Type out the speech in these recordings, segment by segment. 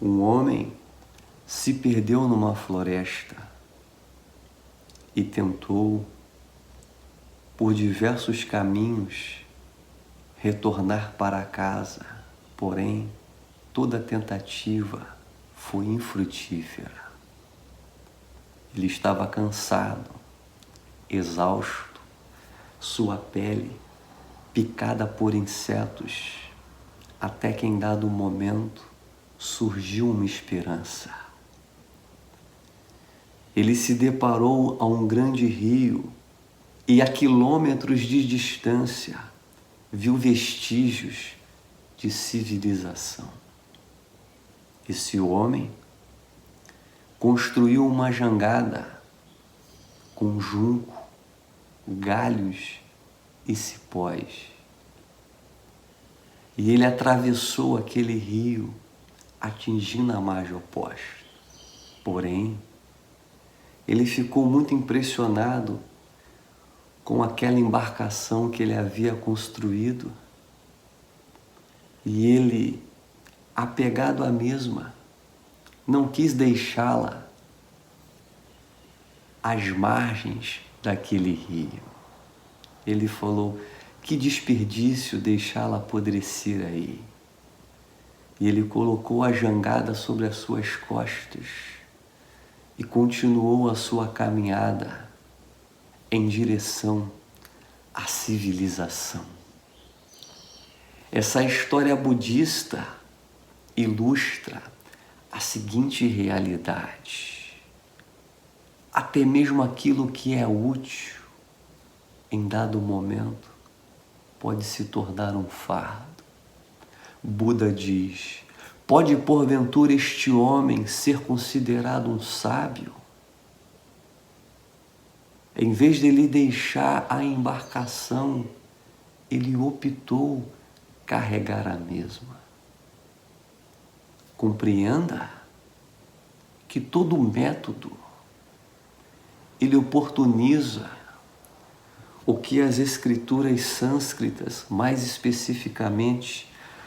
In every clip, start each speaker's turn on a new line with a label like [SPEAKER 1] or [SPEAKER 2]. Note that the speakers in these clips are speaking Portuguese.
[SPEAKER 1] Um homem se perdeu numa floresta e tentou, por diversos caminhos, retornar para casa, porém, toda tentativa foi infrutífera. Ele estava cansado, exausto, sua pele picada por insetos, até que em dado momento surgiu uma esperança. Ele se deparou a um grande rio e a quilômetros de distância viu vestígios de civilização. Esse homem construiu uma jangada com junco, galhos e cipós. E ele atravessou aquele rio, atingindo a margem oposta. Porém, ele ficou muito impressionado com aquela embarcação que ele havia construído e ele, apegado à mesma, não quis deixá-la às margens daquele rio. Ele falou: que desperdício deixá-la apodrecer aí. E ele colocou a jangada sobre as suas costas e continuou a sua caminhada em direção à civilização. Essa história budista ilustra a seguinte realidade: até mesmo aquilo que é útil, em dado momento, pode se tornar um fardo. Buda diz: pode porventura este homem ser considerado um sábio? Em vez de ele deixar a embarcação, ele optou carregar a mesma. Compreenda que todo método ele oportuniza o que as escrituras sânscritas, mais especificamente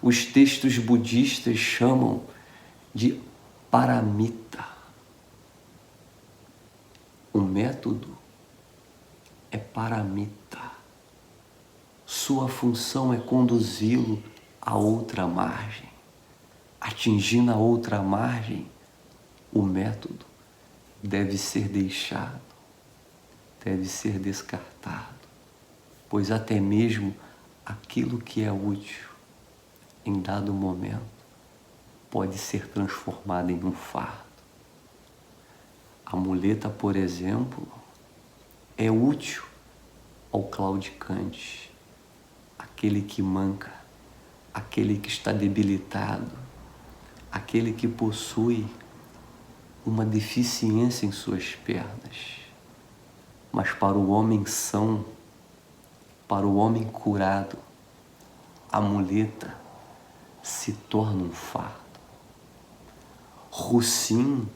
[SPEAKER 1] os textos budistas, chamam de paramita. O método é paramita. Sua função é conduzi-lo a outra margem. Atingindo a outra margem, o método deve ser deixado, deve ser descartado, pois até mesmo aquilo que é útil, em dado momento, pode ser transformado em um fardo. A muleta, por exemplo, é útil ao claudicante, aquele que manca, aquele que está debilitado, aquele que possui uma deficiência em suas pernas. Mas para o homem são, para o homem curado, a muleta se torna um fardo. Racine,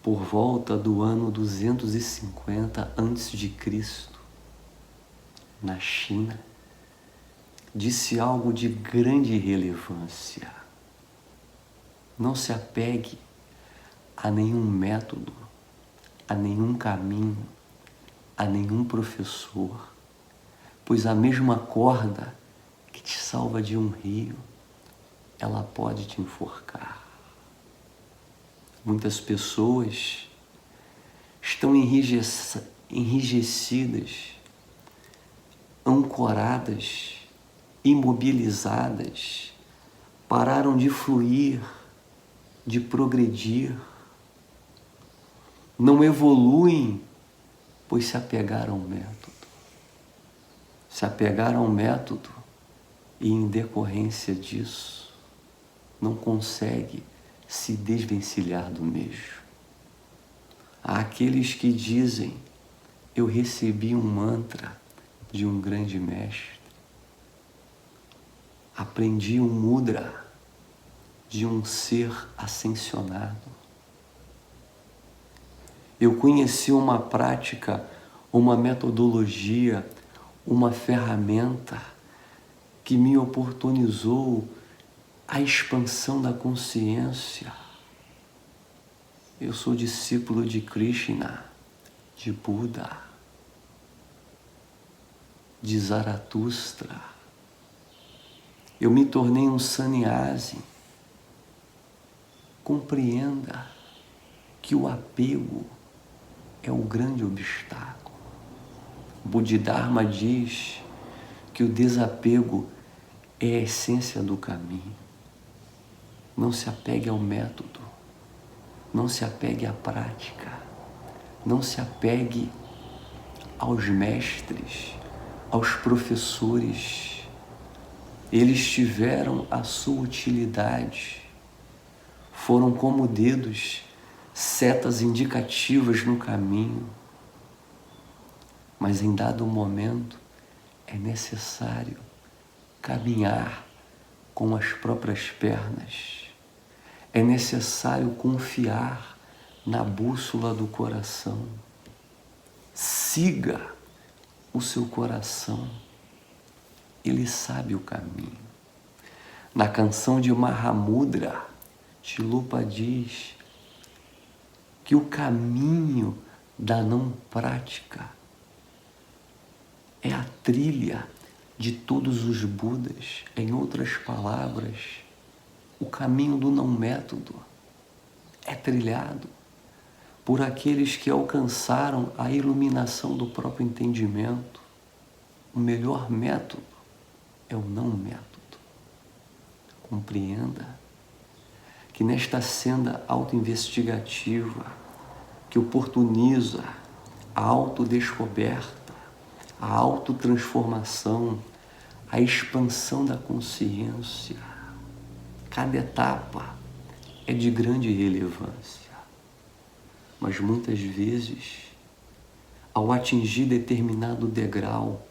[SPEAKER 1] por volta do ano 250 a.C., na China, disse algo de grande relevância: não se apegue a nenhum método, a nenhum caminho, a nenhum professor, pois a mesma corda que te salva de um rio, ela pode te enforcar. Muitas pessoas estão enrijecidas, ancoradas, imobilizadas, pararam de fluir, de progredir, não evoluem, pois se apegaram ao método. Se apegaram ao método e, em decorrência disso, não consegue se desvencilhar do mesmo. Há aqueles que dizem: eu recebi um mantra de um grande mestre, aprendi um mudra de um ser ascensionado, eu conheci uma prática, uma metodologia, uma ferramenta que me oportunizou a expansão da consciência. Eu sou discípulo de Krishna, de Buda, de Zaratustra. Eu me tornei um sannyasi. Compreenda que o apego é o grande obstáculo. Bodhidharma diz que o desapego é a essência do caminho. Não se apegue ao método, não se apegue à prática, não se apegue aos mestres, aos professores. Eles tiveram a sua utilidade, foram como dedos, setas indicativas no caminho, mas em dado momento é necessário caminhar com as próprias pernas, é necessário confiar na bússola do coração. Siga o seu coração, ele sabe o caminho. Na canção de Mahamudra, Tilupa diz que o caminho da não prática é a trilha de todos os Budas. Em outras palavras, o caminho do não método é trilhado por aqueles que alcançaram a iluminação do próprio entendimento. O melhor método é o não método. Compreenda que nesta senda autoinvestigativa que oportuniza a autodescoberta, a autotransformação, a expansão da consciência, cada etapa é de grande relevância. Mas muitas vezes, ao atingir determinado degrau,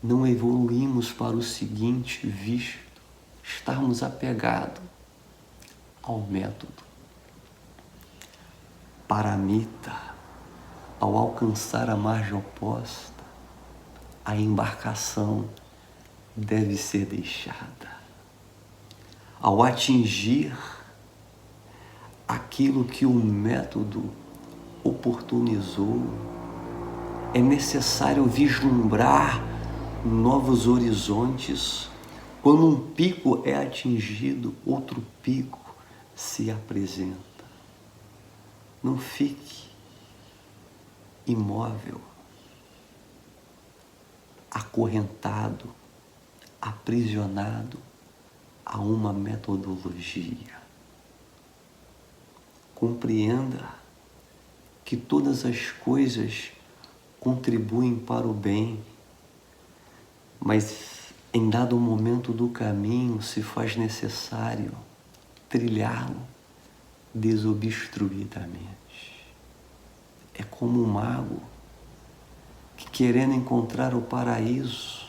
[SPEAKER 1] não evoluímos para o seguinte, visto estarmos apegados ao método. Paramita, ao alcançar a margem oposta, a embarcação deve ser deixada. Ao atingir aquilo que o método oportunizou, é necessário vislumbrar novos horizontes. Quando um pico é atingido, outro pico se apresenta. Não fique imóvel, acorrentado, aprisionado a uma metodologia. Compreenda que todas as coisas contribuem para o bem, mas em dado momento do caminho se faz necessário trilhá-lo desobstruidamente. É como um mago que, querendo encontrar o paraíso,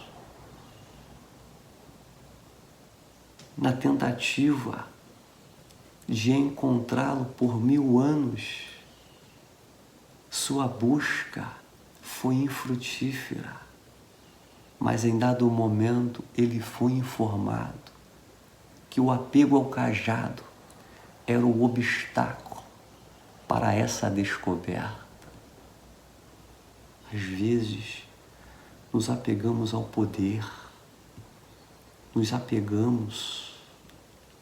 [SPEAKER 1] na tentativa de encontrá-lo por 1000 anos, sua busca foi infrutífera, mas em dado momento ele foi informado que o apego ao cajado era o obstáculo para essa descoberta. Às vezes, nos apegamos ao poder, nos apegamos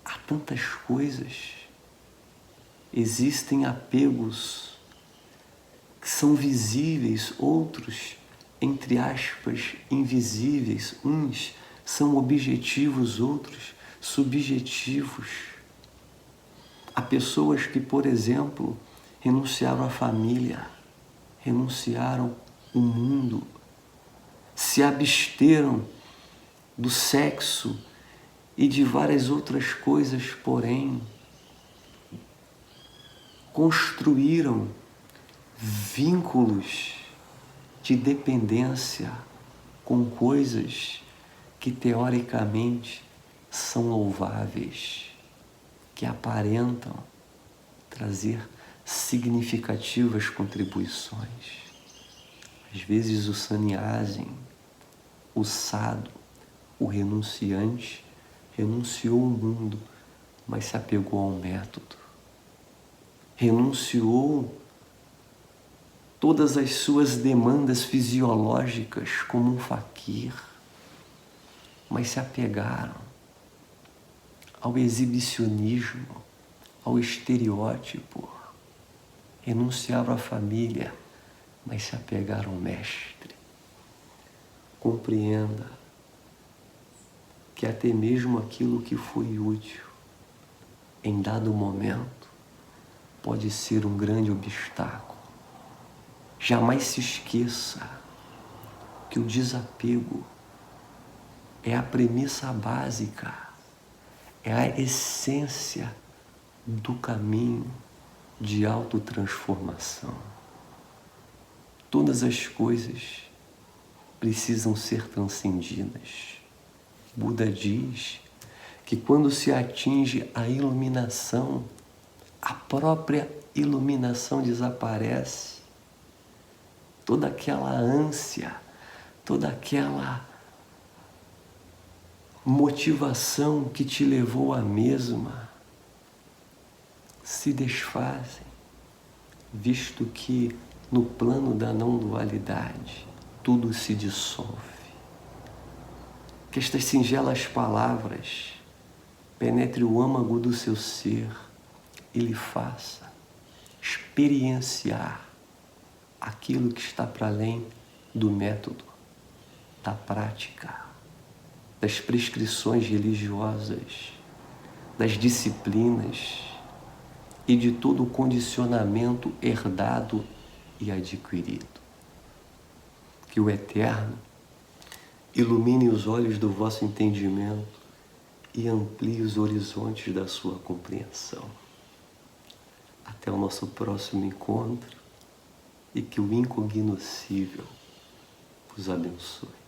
[SPEAKER 1] a tantas coisas. Existem apegos que são visíveis, outros, entre aspas, invisíveis. Uns são objetivos, outros subjetivos. Há pessoas que, por exemplo, renunciaram à família, renunciaram ao mundo, se absteram do sexo e de várias outras coisas, porém, construíram vínculos de dependência com coisas que teoricamente são louváveis, que aparentam trazer significativas contribuições. Às vezes o sannyasi, o sadhu, o renunciante, renunciou ao mundo mas se apegou ao método. Renunciou todas as suas demandas fisiológicas como um faquir, mas se apegaram ao exibicionismo, ao estereótipo. Renunciaram à família, mas se apegaram ao mestre. Compreenda que até mesmo aquilo que foi útil, em dado momento, pode ser um grande obstáculo. Jamais se esqueça que o desapego é a premissa básica, é a essência do caminho de autotransformação. Todas as coisas precisam ser transcendidas. Buda diz que quando se atinge a iluminação, a própria iluminação desaparece. Toda aquela ânsia, toda aquela motivação que te levou à mesma se desfazem, visto que no plano da não-dualidade tudo se dissolve. Que estas singelas palavras penetre o âmago do seu ser e lhe faça experienciar aquilo que está para além do método, da prática, das prescrições religiosas, das disciplinas e de todo o condicionamento herdado e adquirido. Que o Eterno ilumine os olhos do vosso entendimento e amplie os horizontes da sua compreensão. Até o nosso próximo encontro e que o incognoscível vos abençoe.